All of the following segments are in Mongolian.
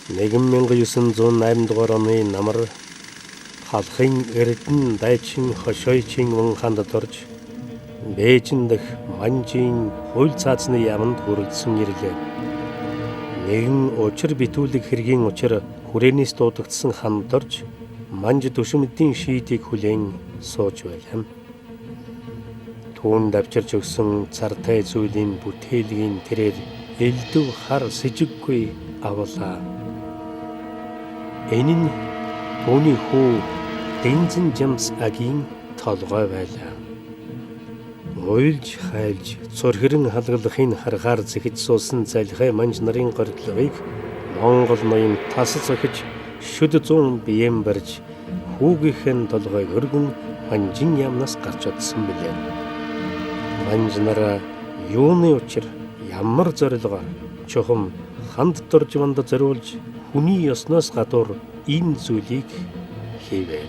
1908 дугаар оны намар халахын эрдэнэ дайчин хошойчин ханд орж Бээжин дэх манжийн хууль цаазны яамд хүрэлцэн ирлээ. Нэгэн учир битүүлэг хэргийн учир хүрээнээс дуудагдсан ханд орж манж төшөмдийн шийтийг хүлээн сууж байлаа. Түүнд авчирч өгсөн цартай зүйлийн бүтээлгийн тэрээр элдв хар сэжиггүй авлаа. Энэ нь түүний хүү Дэнзэн Жамс агийн толгой байлаа. Уйлж хайлж цорхирэн халгалахын харахаар зэхэж суусан залхай манж нарын гордлогыг Монгол ноён тас цохиж шүд зүүн биеэм барьж хүүгийнхэн толгойг өргөн манжин яамнаас гарч одсон билээ. Манж нараа юуны учир ямар зорилгоо чухам ханд дуржванд зориулж хүний ёсноос гадуур энэ зүйлийг хийвэ.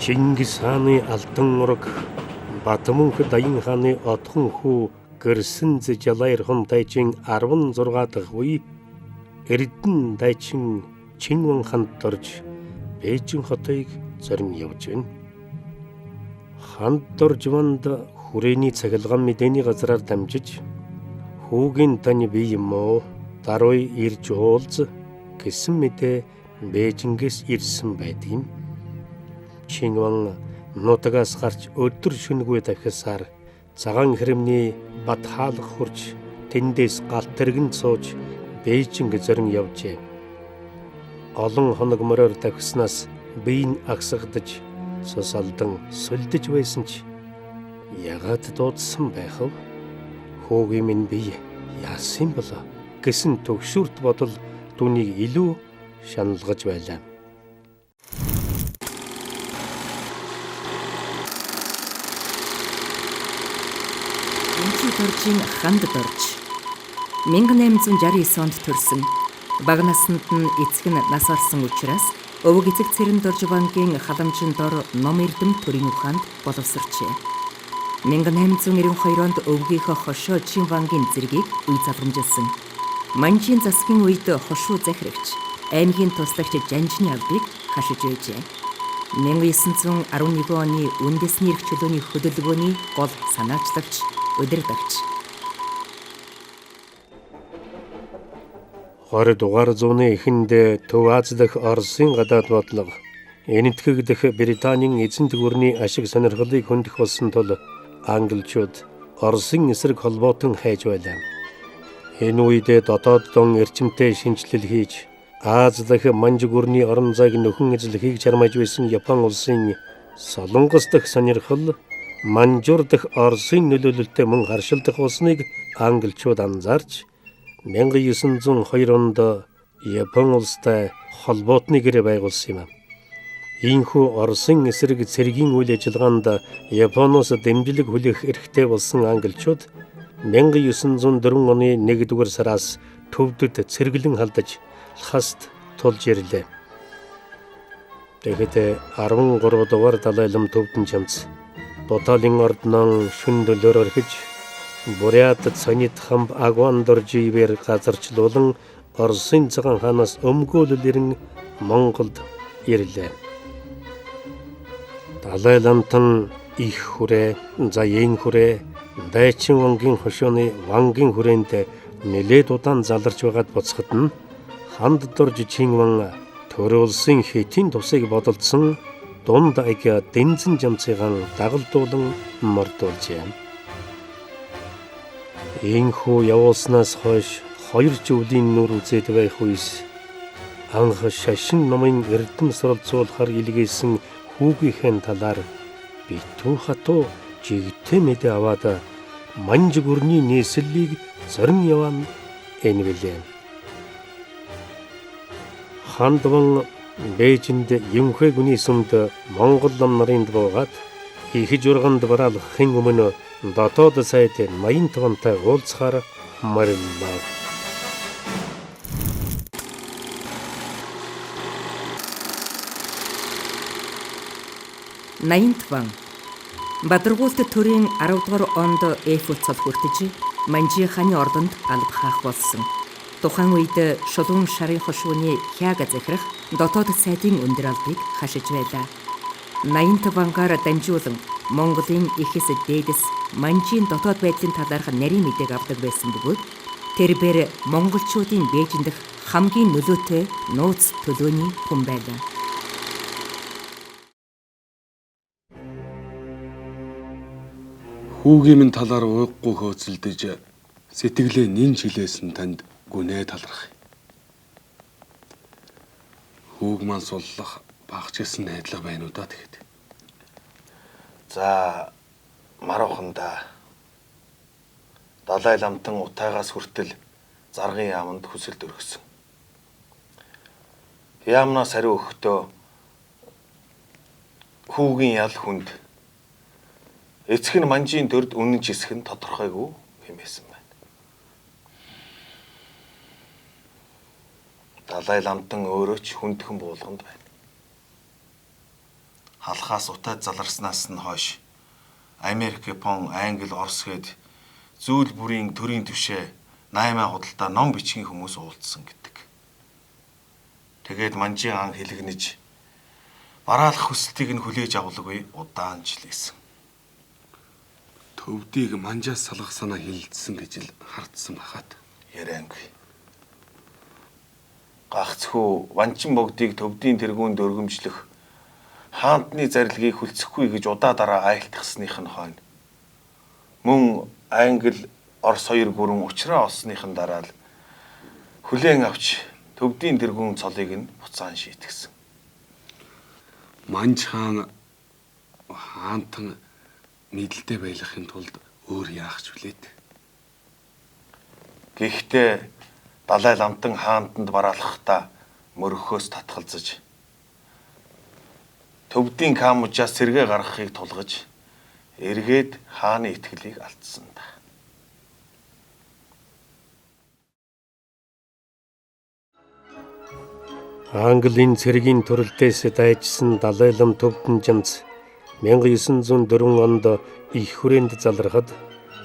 Чингис хааны алдан ураг Батмунх Даян хааны отхон хүү Гэрсэнз Жалайр хон дайчин 16 дахь үе Эрдэнэ дайчин Чингэн ханд орж Бээжин хотыг зорин явж байна. Ханд оржванд хүрээний цахилгаан мэдээний газраар дамжиж хүүгийн тань бий юм уу даруй ирж уулз гэсэн мэдээ Бээжингээс ирсэн байдгийн. Чингэн нутагаас гарч өдөр шөнөгүй дахисаар цагаан хэрэмний бат хаалх хурж тэндээс галт тэргэнд сууж Бээжинг зорин явжээ. Олон хоног мороор дахиснаас бие нь агсагдаж цус алдан сүлдэж байсан ч ягаад дуудсан байх вэ? Хүүгийн минь бие яасан болоо гэсэн төгшүүрт бодол түүнийг илүү шаналгаж байлаа. Доржийн ханд дорж 1869 онд төрсөн. Бага наснд нь эцэг нь нас орсон учраас өвөг эцэг цэрэн дорж банкын халамжин дор ном эрдэм төрийн ухаанд боловсрчээ. 1892 онд өвгийнхөө хошоо чин банкын зэргийг үе залгамжилсан. Манжийн засгийн үед хошуу захирагч аймгийн туслагч Жанжны авдыг хашиж байжээ. 1911 оны үндэсний эрх чөлөөний хөдөлгөөний гол санаачлагч удирдагч. 20 дугаар зууны эхэнд Төв Аз дахь Оросын гадаад бодлого энэтхэг дэх Британийн эзэн тгүүрний ашиг сонирхлыг хөндөх болсон тул англичууд Оросын эсрэг холбоотон хайж байлаа. Энэ үед дотоод дон эрчимтэй шинжилэл хийж Аз дахь манж гүрний орон зайг нөхөн эзлэхийг чармааж байсан Япон улсын Солонгос дахь сонирхол Манжуур дахь Оросын нөлөөлөлтөй мөн харшилдах болсныг англичууд анзаарч 1902 онд Япон улстай холбоотны гэрээ байгуулсан юм. Ийхүү Оросын эсрэг цэргийн үйл ажиллагаанд Японоос дэмжлэг хүлээх эрхтэй болсон англичууд 1904 оны 1-р сараас төвдөд цэргэлэн халдаж Лхаст тулж ирлээ. Тэгэхэд 13 дугаар далайлам Төвдөн Жамц Ботолын орднон шүн дөлөөр орхиж Бурятад сонит хамб агвандорживэр газарчлуулан Оросын цагаан хаанаас өмгөөлөл ирэн Монголд ирлээ. Далай ламтан их хүрээ, заяин хүрээ, дайчин вангийн хошооны вангийн хүрээнд нэлээд удаан заларч байгаад буцахад нь ханд дорж Чинван төрүүлсэн хэтийн тусыг бодолцсон дунд аг дэнзэн жамцыгаан дагалдуулан мордуулжээ. Инхүү явуулснаас хойш 2 жилийн нүр үзээд байх үес анх шашин номын эрдэм суралцуулахар илгээсэн хүүгийнхээ талаар битүү хатуу жигтэй мэдээ аваад манж гүрний нийслэлийг зорин яван энэвэлээ. Хандван Бээжинд Юмхэ гүний сүмд Монгол лам нарын дуугаад их журганд бараалахын өмнө дотоод сайд 85-тай уулзахаар марилнаа. Наинтван Бадаргуулт төрийн 10 дугаар онд Эфес цол хүртэж Манжи хааны ордонд албахаах болсон. Тухайн үед шулуун шарын хошууны хяга захирах дотоод сайдын өндөр албыг хашиж байлаа. Наинтвангаар дамжуулан Монголын ихэс дээдэс Манжийн дотоод байдлын талаарх нарийн мэдээг авдаг байсан бөгөөд тэрбээр монголчуудын Бээжин дэх хамгийн нөлөөтэй нууц төлөөний хүн байлаа. Хүүгийн минь талаар ууггүй хөөцөлдөж сэтгэлээ нин чилээсэн танд гүнээ талрах. Хүүг маань суллах багчсан найдлага байна уу да тэгэхэд. За маруханда Далай ламтан утаагаас хүртэл заргын яамд хүсэлт өргөсөн. Яамнаас хариу өгөхдөө хүүгийн ял хүнд эцэг нь Манжийн төрд үнэн чисэх нь тодорхойгүй хэмээсэн байна. Далай ламтан өөрөө ч хүндхэн буулганд байна. Халахаас утаад заларснаас нь хойш Америк, Япон, Англи, Орос гээд зүйл бүрийн төрийн түвшээ 8 худалдаа ном бичгийн хүмүүс уулзсан гэдэг. Тэгээд Манжийн ан хэлэгнэж бараалах хүсэлтийг нь хүлээж авалгүй удаан жилээсэн. Төвдийг манжаас салгах санаа хилдсэн гэж л хардсан бахад. Яриангүй. Гагцхүү Ванчин богдыг төвдийн тэргүүнд өргөмжлөх хаантны зарилгийг хүлцэхгүй гэж удаа дараа айлтгахсных нь хойно. Мөн Англи, Орос хоёр гүрэн учраа олсныхын дараа л хүлээн авч төвдийн тэргүүн цолыг нь буцаан шийтгсэн. Манж хаантан мэдлэлтэй байлгахын тулд өөр яах ч вүлээд. Гэхдээ Далай ламтан хаантанд бараалахдаа мөрөхөөс татгалзаж төвдийн камужаас сэргээ гаргахыг тулгаж эргээд хааны итгэлийг алдсан да. Английн цэргийн төрөлтөөс дайжсан Далай лам төвдөн жамц 1904 онд их хүрээнд залрахад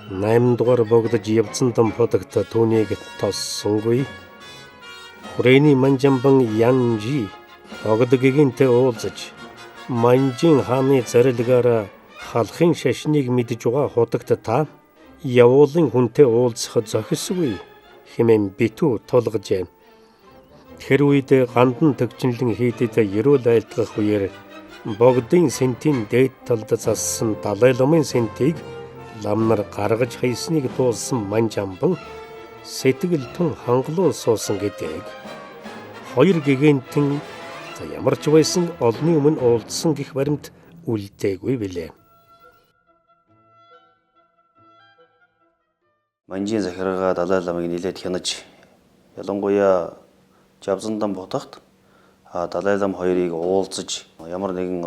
8 дугаар богдож явцсан том хотогт түүнийг тоссонгүй. Хүрээний Манжамбан Янжи огдгэгэнтэй уулзаж Манжийн хааны зарилгаараа халахын шашныг мэдж байгаа хотогт та явуулын хүнтэй уулзах зохисгүй хэмээн битүү тулгажээ. Тэр үед гандан төгчнөлөн хийдэд ерөөл айлтгах үеэр богдын сентийн дээд талд зассан Далай ламын сентийг лам нар гаргаж хайсныг дуулсан Манжамбан сэтгэл тун хангалуун суусан гэдэг. Хоёр гэгэнтэн ямар ч байсан олны өмнө уулзсан гэх баримт үлдээгүй билээ. Манжийн захиргаа Далай ламыг нэлээд хянаж ялангуяа Жавзандан бутагт Далай лам хоёрыг уулзаж ямар нэгэн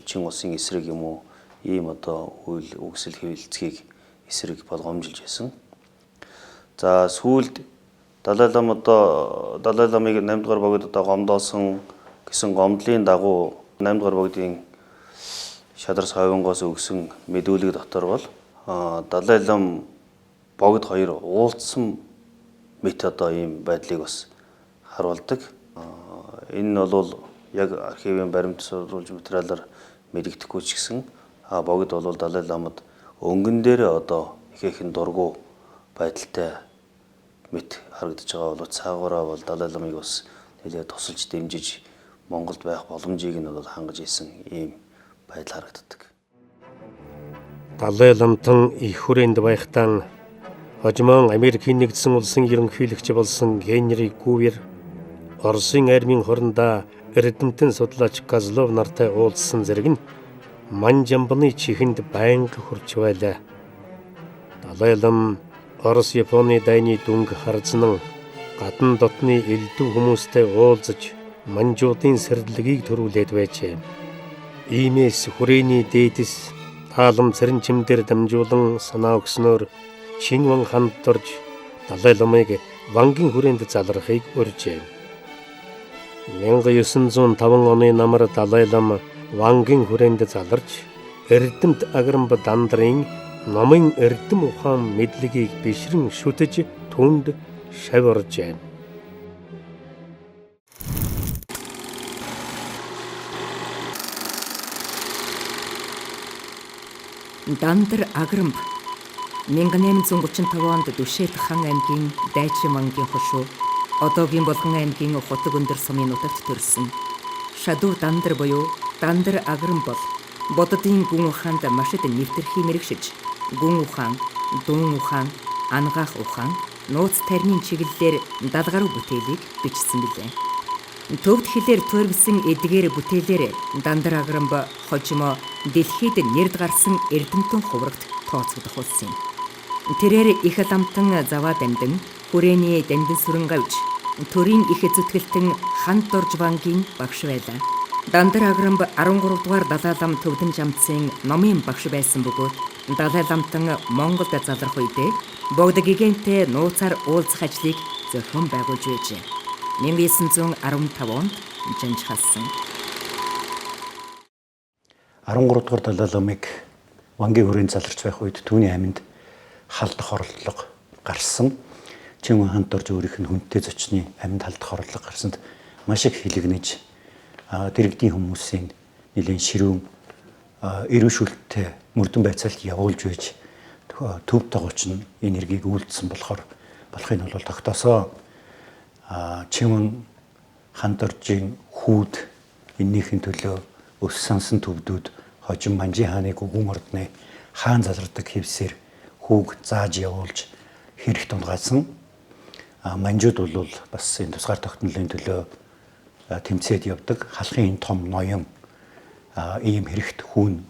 Чин улсын эсрэг юм уу ийм үйл үгсэл хөвөлцгийг эсрэг болгоомжилж байсан. За сүүлд Далай ламыг 8 дугаар богд гомдоосон гэсэн гомдлын дагуу 8 дугаар богдын шадар совингоос өгсөн мэдүүлэг дотор бол Далай лам богд хоёр уулзсан мэт одоо ийм байдлыг бас харуулдаг. Энэ нь бол яг архивын баримт сурвалж материалаар мэдэгдэхгүй ч гэсэн богд бол Далай ламад өнгөн дээр одоо ихээхэн дургу байдалтай мэт харагдаж байгаа бол цаагаараа бол Далай ламыг бас нэлээд тусалж дэмжиж Монголд байх боломжийг нь бол хангаж исэн ийм байдал харагддаг. Далай ламтан их хүрээнд байхдаа хожимон Америкийн нэгдсэн улсын ерөнхийлөгч болсон Генри Гувер Оросын армийн хорондоо эрдэмтэн судлаач Козлов нартай уулзсан зэрэг нь Манжамбаны чихэнд байнга хурж байлаа. Далай лам Орос Японы дайны дүнг харзнан гадна дотны элдв хүмүүстэй уулзаж манжуудын сэрдлэгийг төрүүлээд байжээ. Иймээс хүрээний дээдэс таалам цэрэн чимдэр дамжуулан санаа өгснөөр Шинван ханд дорж Далай ламыг Вангийн хүрээнд залрахыг урьжээ. 1905 оны намар Далай лам Вангийн хүрээнд заларч эрдэмт Аграмба Дандрын номын эрдэм ухаан мэдлэгийг бишрэн шүтэж түнд шавьоржээ. Дандр Аграмб 1835 онд Дүшэт хан аймгийн Дайчин Вангийн хошуу одоогийн Болгон аймгийн Хотог өндөр сумын нутагт төрсөн. Шадуу Дандр буюу Дандр Аграмб бол Бододын гүн ухаанд маш их нэвтэрхий мэрэгшиж гүн ухаан, дун ухаан, ангаах ухаан, нууц тарины чиглэлээр 70 гаруй бүтээлийг бичсэн билээ. Төвд хэлээр туурвсан эдгээр бүтээлээр Дандр Аграмб хожимо дэлхийд нэрд гарсан эрдэмтэн хуврагт тооцогдох болсон юм. Тэрээр их ламтан заваа дамдан хүрээний дамдан сүрэн гавж төрийн их зүтгэлтэн ханд дорж Вангийн багш байлаа. Дандр Аграмб 13 дугаар Далай лам төвдөн жамцын номын багш байсан бөгөөд Далай ламтан Монголд залрах үедээ богд гиганттэй нууцаар уулзах ажлыг зохион байгуулж байжээ. 1915 онд жанжихалсан. 13 дугаар Далай ламыг Вангийн хүрээнд заларч байх үед түүний аминд халдах орлого гарсан. Чинвэн ханд дорж өөрийнх нь хүнтэй зочны аминд халдах орлого гарсанд маш их хилэгнэж дэрэгдийн хүмүүсийн нэлийн ширүүн эрүүшүүлттэй мөрдөн байцаалт явуулж байж төв тогооч нь энергийг үйлдсэн болохоор болохыг нь бол тогтоосоо Чинвэн ханд доржийн хүүд эннийхэн төлөө өс сансан төвдүүд хожим Манжи хааны гүн ордны хаан залардаг хэвсээр хүүг зааж явуулж хэрэг тунгаасан. Манжууд бол бас энэ тусгаар тогтнолын төлөө тэмцээд явдаг. Халахын том ноён ийм хэрэгт хүүн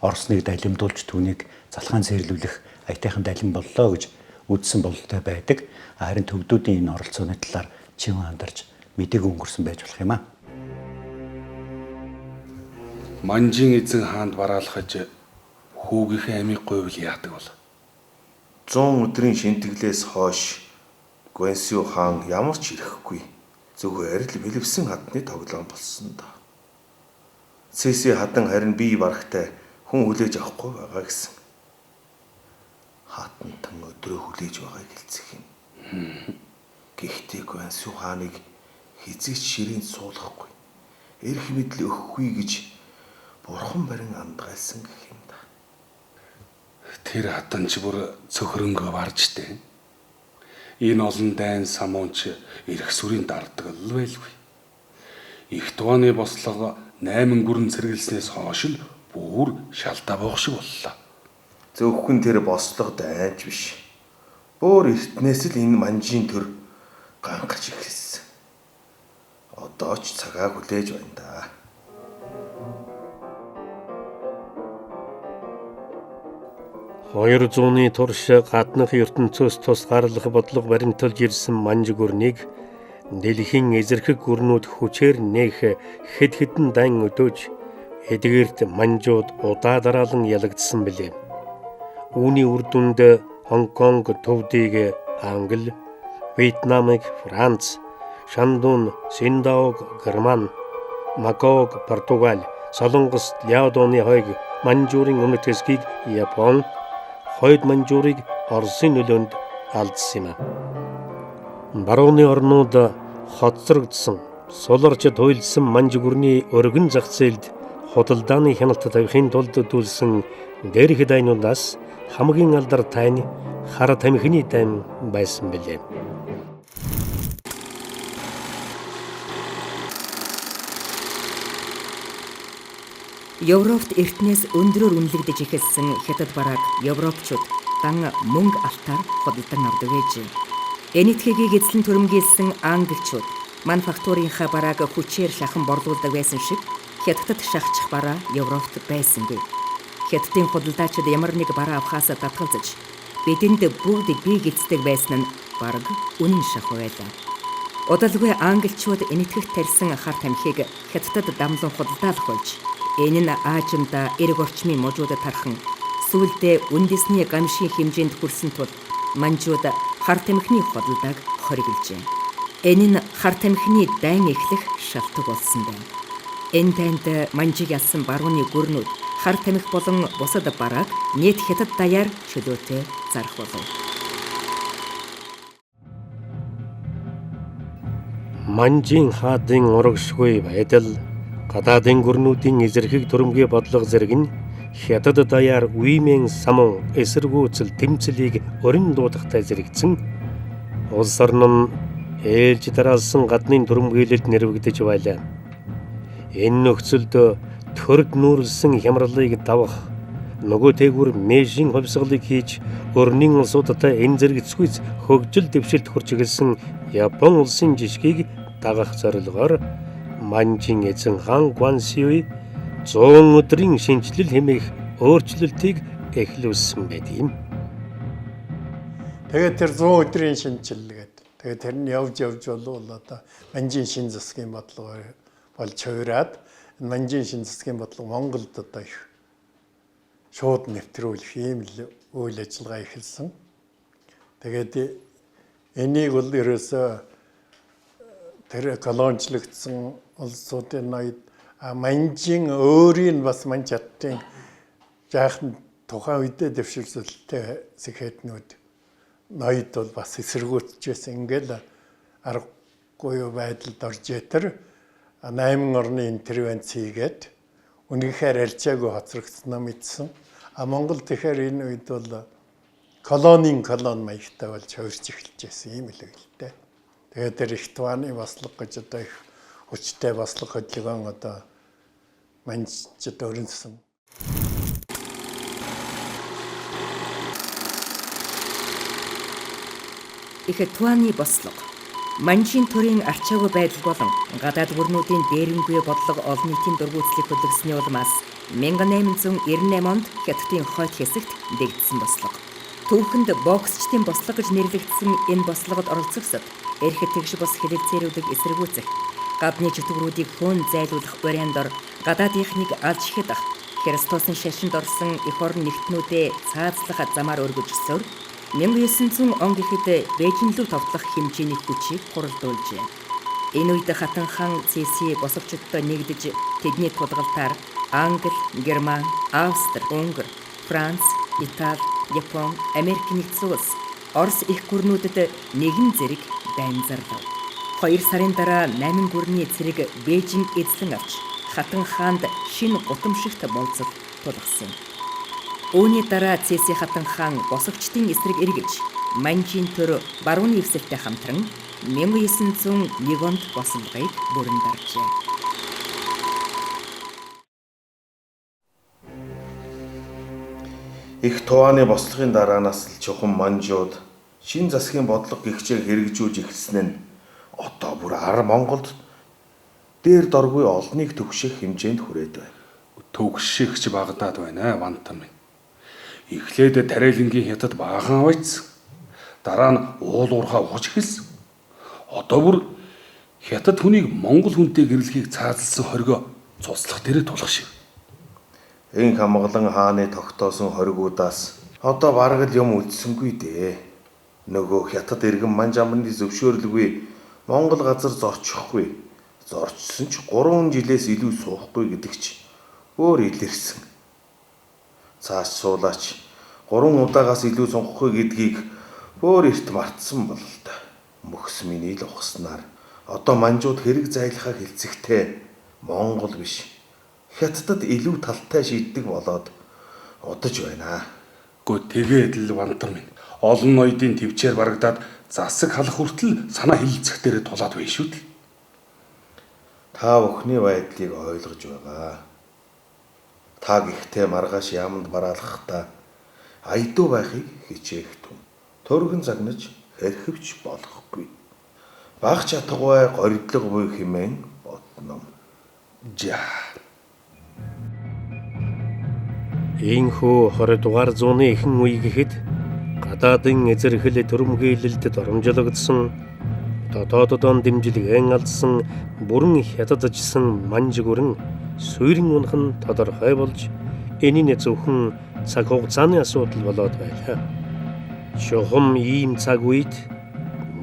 Оросныг далимдуулж түүнийг залхаан зэрлүүлэх аятайхан далим боллоо гэж үздсэн бололтой байдаг. Харин төвдүүдийн энэ оролцооны талаар Чинвэн андарч мдэггүй өнгөрсөн байж болох юм аа. Манжийн эзэн хаанд бараалхаж хүүгийнхээ амийг говьл яадаг бол 100 өдрийн шинтгэлээс хойш Гуэнсю хаан ямар ч ирэхгүй зүгээр л бэлэвсэн хадны тоглоом болсон да. Цэси хадан харин бие барахтай хүн хүлээж авахгүй байгаа гэсэн. Хатантан өдрөө хүлээж байгааг хэлцэх юм. Гэхдээ Гуэнсю хааныг хизээч ширээнд суулгахгүй, эрх мэдэл өгөхгүй гэж бурхан барин андгайлсан гэх юм да. Тэр хатанч бүр цөхрөнгөө баржтэй. Энэ олон дайн самуунч эрх сүрийн дарддаг л байлгүй. Их тууны бослого 8 гүрэн цэргэлснээс хойш л бүр шалтаа буух шиг боллоо. Зөвхөн тэр бослого дайнч биш. Бөөр эртнээс л энэ Манжийн төр гангарч ирсэн. Одоо ч цагаа хүлээж байна да. Хоёр зууны турш гаднах ертөнцөөс тус гарлах бодлого баримталж ирсэн Манж гүрнийг дэлхийн эзэрхэг гүрнүүд хүчээр нээх хэд хэдэн дан өдөөж эдгээрт Манжууд удаа дараалан ялагдсан билээ. Үүний үр дүнд Хонконг төвдийг Англи, Вьетнамыг Франц, Шандун, Синдаог Герман, Макаог Португал, Солонгос Ляодоны хойг Манжуурын өмнөд хэсгийг Япон, хойд Манжуурыг Оросын нөлөөнд алдсан юм. Барууны орнууд хоцрогдсон, суларч туйлсан Манжгүрний өргөн зах зээлд худалдааны хяналт тавихын тулд төлсөн дээрх дайнуудаас хамгийн алдар тань хар тамхины дайм байсан билээ. Европт эртнээс өндрөөр үнэлэгдэж эхэлсэн хятад барааг европчууд дан мөнгө алтаар худалдан авдаг ээжээ. Энэтхэгийг эзлэн түрэмгийлсэн англичууд мануфактурынхаа барааг хүчээр шахан борлуулдаг байсан шиг хятадд шахчих бараа Европт байсангүй. Хятадын худалдаачид ямар нэг бараа авахаас татгалзаж бидэнд бүгд бие гисдэг байсан нь бараг үнэн шахуу байлаа. Удалгүй англичууд энэтхэгт тарьсан хар тамхиг хятадд дамлан худалдаалах болж энэ нь аажимда эрг орчмын мужуудад тархан сүүлдээ үндэсний гамшийн хэмжээнд хүрсэн тул манжууд хар тамхины худалдааг хоригложээ. Энэ нь хар тамхины дайн эхлэх шалтгаан болсон байна. Энэ дайнд манжиг ялсан барууны гүрнүүд хар тамхи болон бусад барааг нийт хятад даяар чөлөөтэй зарах болов. Манжийн хаадын урагшгүй байдал, гадаадын гүрнүүдийн эзэрхийг түрэмгээ бодлого зэрэг нь хятад даяар үеийн самун эсэргүүцэл тэмцлийг өрн дуудахтай зэрэгцэн улс орн нь ээлж дараалсан гаднын түрэмгийлэлд нэрвэгдэж байлаа. Энэ нөхцөлд төрд нүүрлсэн хямралыг давах, нөгөө тээгүр мэжийн хувьсгалыг хийж өрнийн улсуудтай энэ зэрэгцгүйц хөгжил дэвшилт хүрч гэлсэн Япон улсын жишгийг дагах зорилгоор Манжийн эзэн хаан Гуансюй 100 өдрийн шинжлэл хэмээх өөрчлөлтийг эхлүүлсэн байдığım. Тэгээд тэр 100 өдрийн шинжилгээд тэгээд тэр нь явж болов одоо Манжийн шин засгийн бодлого болж хувираад Манжийн шин засгийн бодлого Монголд одоо их шууд нэвтрүүлэх ийм л үйл ажиллагаа эхэлсэн. Тэгээд энийг бол ерөөсөө тэр колоничлогдсон улсуудын ноёд Манжийн өөрийн бас Манж хаттын жаахан тухайн үедээ дэвшилсэлтэй сэхэднүүд ноёд бол бас эсэргүүцчихсэн. Ингээл аргагүй байдалд орж ятэр 8 орны интервенц хийгээд үнэхээр арчаагүй хоцрогдсноо мэдсэн. Монгол тэгэхээр энэ үед бол колон маягтай болж хувирч эхэлж байсан юм л үгтэй. Тэгээд тэр их туаны баслага гэж одоо их хүчтэй баслага хөдөлгөөн одоо Манжид өрнөсөн. Их туаны баслага Манжийн төрийн арчаагүй байдал болон гадаад гүрнүүдийн дээрэнгүй бодлого олон нийтийн дургүйцлийг хөдөлгсөний улмаас 1898 онд Хятадын хойд хэсэгт дэгдсэн бослого. Түүхэнд боксчдын бослого гэж нэрлэгдсэн энэ бослогод оролцогсод эрхэд тэгш бос хэлэлцээрүүдийг эсэргүүцэх, гадны чөтгөрүүдийг хөөн зайлуулах вариандор гадаадынхныг алж хядах, Христосын шашинд орсон эх орон нэгтнүүдээ цаазлах замаар өргөжсөөр 1900 он гэхэд Бээжин рүү товтлох хэмжээний хүчийг хуралдуулжээ. Энэ үед хатан хаан Цэси босовчдод нэгдэж тэдний тулгалтаар Англи, Герман, Австри, Унгар, Франц, Итали, Япон, Америк нэгдсэн улс, Орос их гүрнүүдэд нэгэн зэрэг дайнзарлав. 2 сарын дараа 8 гүрний цэрэг Бээжинг эзлэн авч хатан хаанд шинэ гутамшигт болцол тулгасан. Үүний дараа Цэси хатан хаан босогчдын эсрэг эргэж Манжийн төр барууны эвсэлтэй хамтран 1901 онд бослогыг бүрэн даржээ. Их туаны бослогын дараанаас л чухам манжууд шин засгийн бодлого гихчээр хэрэгжүүлж эхэлсэн нь одоо бүр Монголд дээр доргүй олныг төгших хэмжээнд хүрээд байна. Төгшихч багдаад байна вантам. Эхлээд Тарэлэнгийн хятад баахан авайцсан. Дараа нь уул уурхаа ухаж эхэлсэн. Одоо бүр хятад хүнийг монгол хүнтэй гэрлэхийг цаазалсан хоригоо цуслах дээрээ тулах шиг. Энх хамглан хааны тогтоосон хоригуудаас одоо бараг л юм үлдсэнгүй дээ. Нөгөө хятад иргэн Манж амны зөвшөөрлгүй Монгол газар зорчихгүй. Зорчсон ч 3 жилээс илүү суухгүй гэдэг ч өөр илэрсэн. Цааш суулаач 3 удаагаас илүү сонгохгүй гэдгийг өөр эрт мартсан бол л да. Мөхс миний л ухснаар одоо манжууд хэрэг зайлахаа хэлцэхтэй Монгол биш Хятадд илүү талтай шийддэг болоод удаж байна. Гэхдээ тэгээд л вантар минь олон ноёдын твчээр барагдаад засаг халах хүртэл санаа хилцэх дээр тулаад байна шүү дээ. Та бүхний байдлыг ойлгож байгаа. Та гихтээ маргааш яамд бараалахдаа айдуу байхыг хичээх түн. Төргөн загнаж хэрхэвч болохгүй. Баг чадгавай горьдлого буй хэмээн бодном. За. Ийхүү 20 дугаар зууны ихэнх үе гэхэд гадаадын эзэрхэл төрөмгийлэлд доромжлогдсон дотооддон дэмжлэгэн алдсан бүрэн хятадчсан манж гүрэн суурин унах нь тодорхой болж энэний зөвхөн цаг хугацааны асуудал болоод байлаа. Чухам ийм цаг үед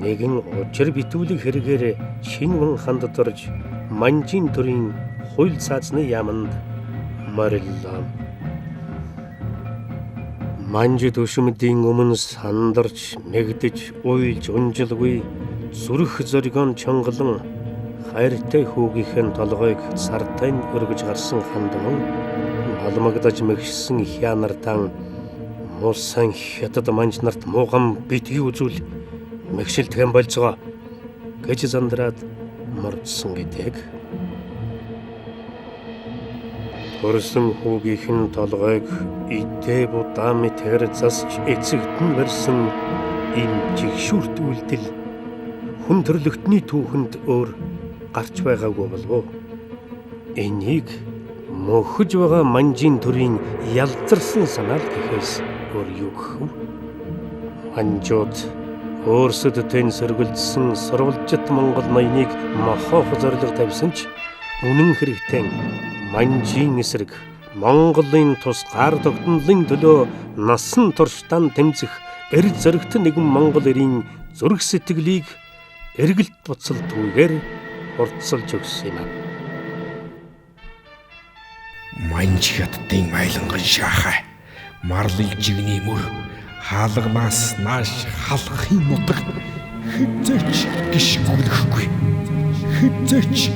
нэгэн учир битүүлэг хэрэгээр Шинвэн ханд дорж манжийн төрийн хууль цаазны яамд мориллоо. Манж төшмөдийн өмнө сандарч, мэгдэж, уйлж, унжилгүй зүрх зоригон чонголон хайртай хүүгийнхэн толгойг сартайн өргөж гарсан хандман алмагдаж мэгшсэн хянартан муусан Хятад манж нарт мууган битгий үзүүл мэгшилтгэн болцгоо гэж зандраад мордсон гэдэг. Хөрсөн хүүгийнхэн толгойг идэ будаа мэтэр засч эцэгтэн барьсан энэ жигшүүрт үйлдэл хүн төрлөختний түүхэнд өөр гарч байгаагүй болов. Энийг мөхөж байгаа манжийн төрийн ялзарсан санаал гэхээс өөр юу гэх вэ? Манжууд өөрсдөд тэн сөргөлдсөн сурвалжит Монгол ноёныг мохоо зориг тавьсан ч үнэн хэрэгтэн манжийн эсрэг Монголын тус гар тогтнолын төлөө насан туршдаа тэмцэх эрд зөрөгт нэгэн Монгол эрийн зүрх сэтгэлийг эргэлт буцалтгүйгээр хурцлж өгсөн юм. Манж Хятадын майланган шахаа марлыг жигний мөр хаалганаас нааш халахын нутаг хизээч гიშгүүлэхгүй. Хизээч